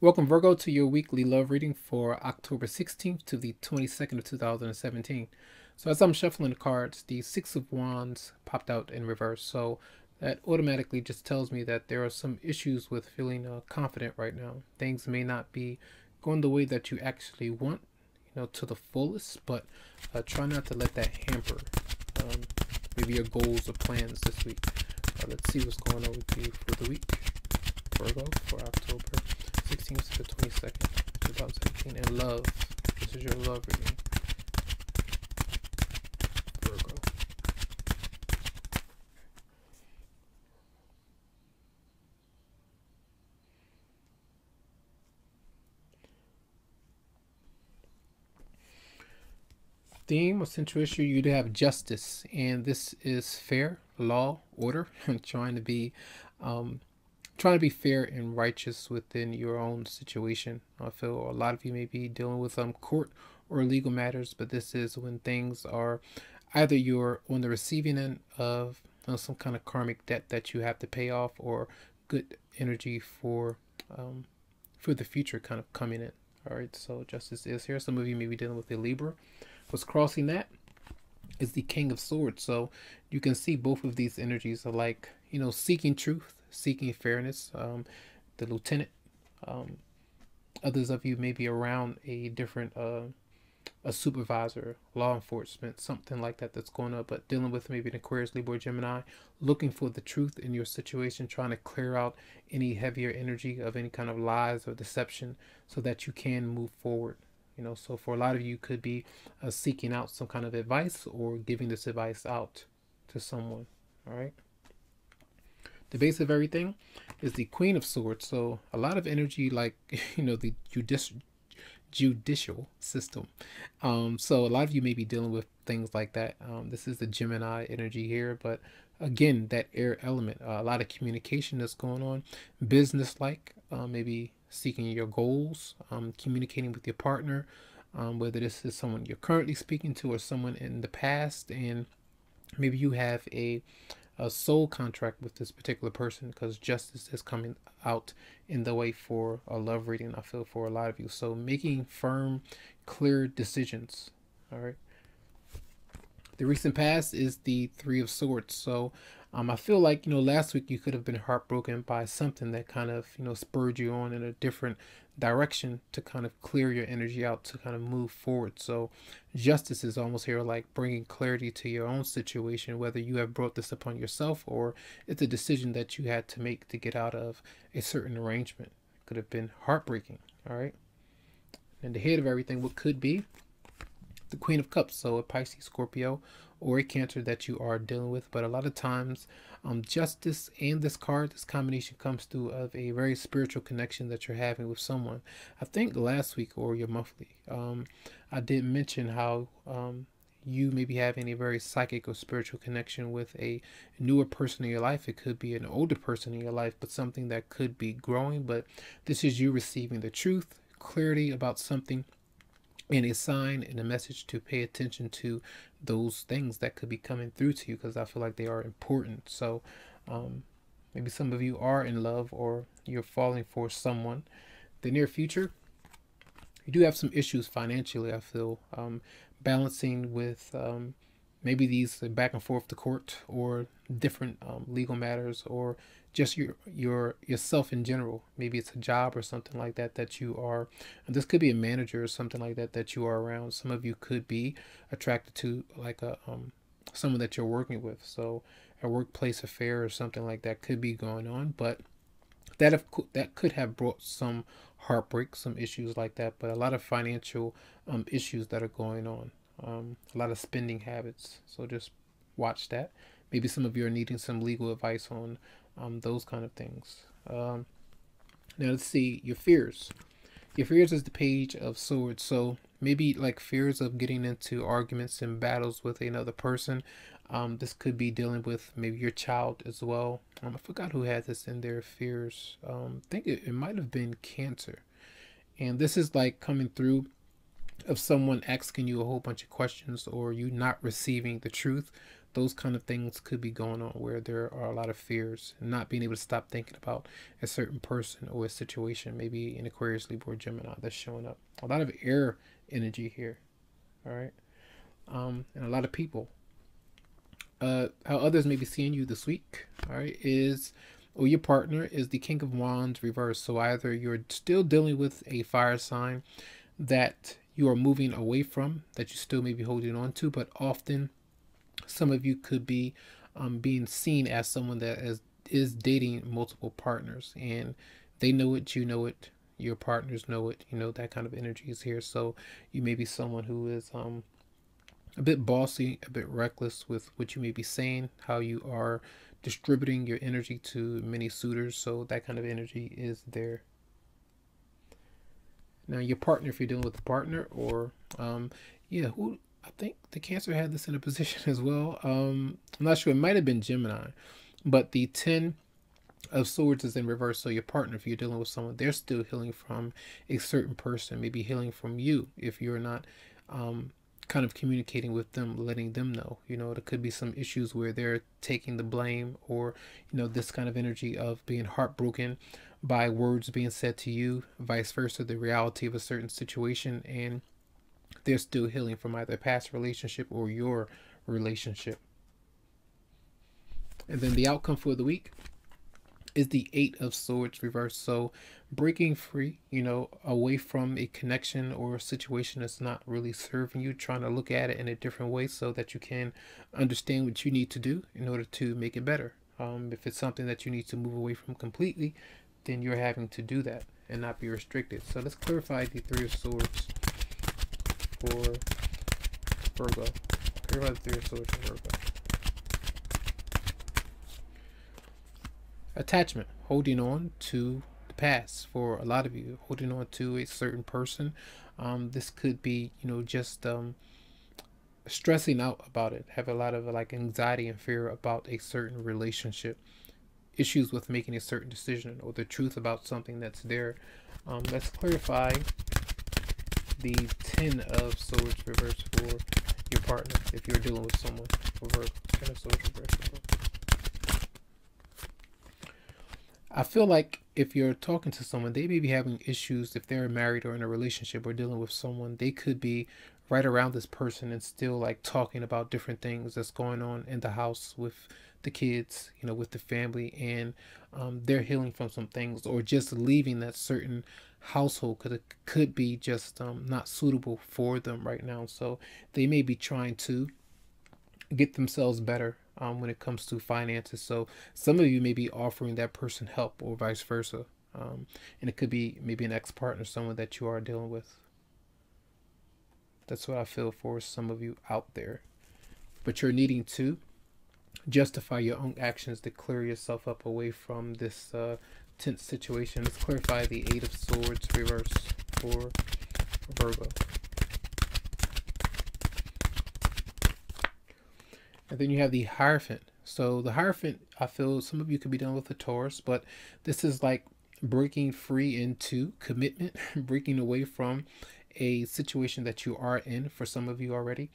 Welcome, Virgo, to your weekly love reading for October 16th to the 22nd of 2017. So as I'm shuffling the cards, the Six of Wands popped out in reverse. So that automatically just tells me that there are some issues with feeling confident right now. Things may not be going the way that you actually want, to the fullest, but try not to let that hamper um, maybe your goals or plans this week. Let's see what's going on with you for the week, Virgo, for October 16th to the 22nd, 2017. And love. This is your love reading, Virgo. Theme or central issue, you'd have justice, and this is fair, law, order, and trying to be fair and righteous within your own situation. I feel a lot of you may be dealing with court or legal matters, but this is when things are either you're on the receiving end of some kind of karmic debt that you have to pay off, or good energy for the future kind of coming in. All right, so justice is here. Some of you may be dealing with a Libra. What's crossing that is the King of Swords. So you can see both of these energies are like, seeking truth, seeking fairness. The Lieutenant, others of you may be around a different a supervisor, law enforcement, something like that that's going on, but dealing with maybe an Aquarius, Libra, or Gemini, looking for the truth in your situation, trying to clear out any heavier energy of any kind of lies or deception so that you can move forward. So for a lot of you, could be seeking out some kind of advice or giving this advice out to someone. All right. The base of everything is the Queen of Swords. So a lot of energy, like, the judicial system. So a lot of you may be dealing with things like that. This is the Gemini energy here, but again, that air element, a lot of communication that's going on, business like, maybe seeking your goals, communicating with your partner, whether this is someone you're currently speaking to or someone in the past, and maybe you have a soul contract with this particular person, because justice is coming out in the way for a love reading, I feel, for a lot of you. So making firm, clear decisions. All right. The recent past is the Three of Swords. So I feel like, last week you could have been heartbroken by something that kind of, spurred you on in a different direction to kind of clear your energy out, to kind of move forward. So justice is almost here like bringing clarity to your own situation, whether you have brought this upon yourself or it's a decision that you had to make to get out of a certain arrangement. It could have been heartbreaking. All right. And the head of everything, what could be the Queen of Cups, so a Pisces, Scorpio, or a Cancer that you are dealing with. But a lot of times, justice and this card, this combination comes through of a very spiritual connection that you're having with someone. I think last week or your monthly, I did mention how you may be having a very psychic or spiritual connection with a newer person in your life. It could be an older person in your life, but something that could be growing. But this is you receiving the truth, clarity about something, and a sign and a message to pay attention to those things that could be coming through to you, because I feel like they are important. So maybe some of you are in love or you're falling for someone. The near future, you do have some issues financially, I feel, balancing with maybe these back and forth to court or different legal matters, or just yourself in general. Maybe it's a job or something like that that you are, and this could be a manager or something like that that you are around. Some of you could be attracted to like a someone that you're working with. So a workplace affair or something like that could be going on, but that could have brought some heartbreak, some issues like that. But a lot of financial issues that are going on, a lot of spending habits. So just watch that. Maybe some of you are needing some legal advice on those kind of things. Now let's see your fears. Your fears is the Page of Swords. So maybe like fears of getting into arguments and battles with another person. This could be dealing with maybe your child as well. I forgot who had this in their fears. I think it might have been Cancer. And this is like coming through of someone asking you a whole bunch of questions or you not receiving the truth. Those kind of things could be going on where there are a lot of fears and not being able to stop thinking about a certain person or a situation, maybe an Aquarius, Libra, or Gemini that's showing up. A lot of air energy here. All right. And a lot of people. How others may be seeing you this week, all right, is, or your partner is the King of Wands reversed. So either you're still dealing with a fire sign that you are moving away from, that you still may be holding on to, but often some of you could be being seen as someone that is dating multiple partners, and they know it, you know it, your partners know it, you know, that kind of energy is here. So you may be someone who is a bit bossy, a bit reckless with what you may be saying, how you are distributing your energy to many suitors. So that kind of energy is there. Now your partner, if you're dealing with a partner, or yeah, who, I think the Cancer had this in a position as well. I'm not sure, it might have been Gemini, but the 10 of Swords is in reverse. So your partner, if you're dealing with someone, they're still healing from a certain person, maybe healing from you if you're not kind of communicating with them, letting them know. You know, there could be some issues where they're taking the blame, or, you know, this kind of energy of being heartbroken by words being said to you, vice versa, the reality of a certain situation, and they're still healing from either past relationship or your relationship. And then the outcome for the week is the 8 of Swords reversed. So breaking free, you know, away from a connection or a situation that's not really serving you, trying to look at it in a different way so that you can understand what you need to do in order to make it better. If it's something that you need to move away from completely, then you're having to do that and not be restricted. So let's clarify the 3 of Swords for Virgo. Clarify the 3 of Swords for Virgo. Attachment, holding on to the past for a lot of you, holding on to a certain person. This could be, you know, just stressing out about it, have a lot of like anxiety and fear about a certain relationship, issues with making a certain decision, or the truth about something that's there. Let's clarify the 10 of Swords reversed for your partner if you're dealing with someone. For 10 of Swords reversed for Virgo. I feel like if you're talking to someone, they may be having issues. If they're married or in a relationship or dealing with someone, they could be right around this person and still like talking about different things that's going on in the house with the kids, you know, with the family, and they're healing from some things, or just leaving that certain household could be just not suitable for them right now. So they may be trying to get themselves better when it comes to finances. So some of you may be offering that person help, or vice versa. And it could be maybe an ex-partner, someone that you are dealing with. That's what I feel for some of you out there. But you're needing to justify your own actions to clear yourself up away from this tense situation. Let's clarify the 8 of Swords reverse for Virgo. And then you have the Hierophant. So the Hierophant, I feel some of you could be dealing with the Taurus, but this is like breaking free into commitment, breaking away from a situation that you are in for some of you already.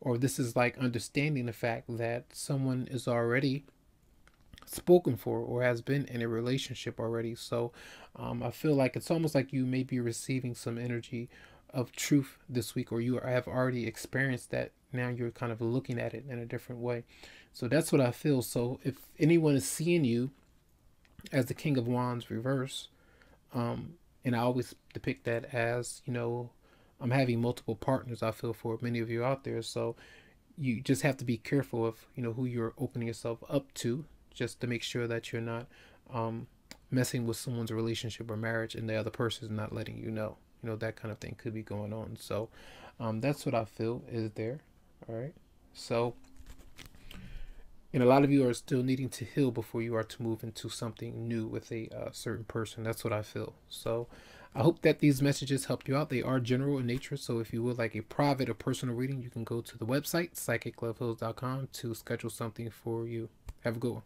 Or this is like understanding the fact that someone is already spoken for or has been in a relationship already. So I feel like it's almost like you may be receiving some energy of truth this week, or you have already experienced that. Now you're kind of looking at it in a different way. So that's what I feel. So if anyone is seeing you as the King of Wands reverse, and I always depict that as, you know, I'm having multiple partners, I feel, for many of you out there. So you just have to be careful of, you know, who you're opening yourself up to, just to make sure that you're not messing with someone's relationship or marriage and the other person is not letting you know. You know, that kind of thing could be going on. So that's what I feel is there. All right. So, and a lot of you are still needing to heal before you are to move into something new with a certain person. That's what I feel. So I hope that these messages help you out. They are general in nature. So if you would like a private or personal reading, you can go to the website, psychicloveheals.com, to schedule something for you. Have a good one.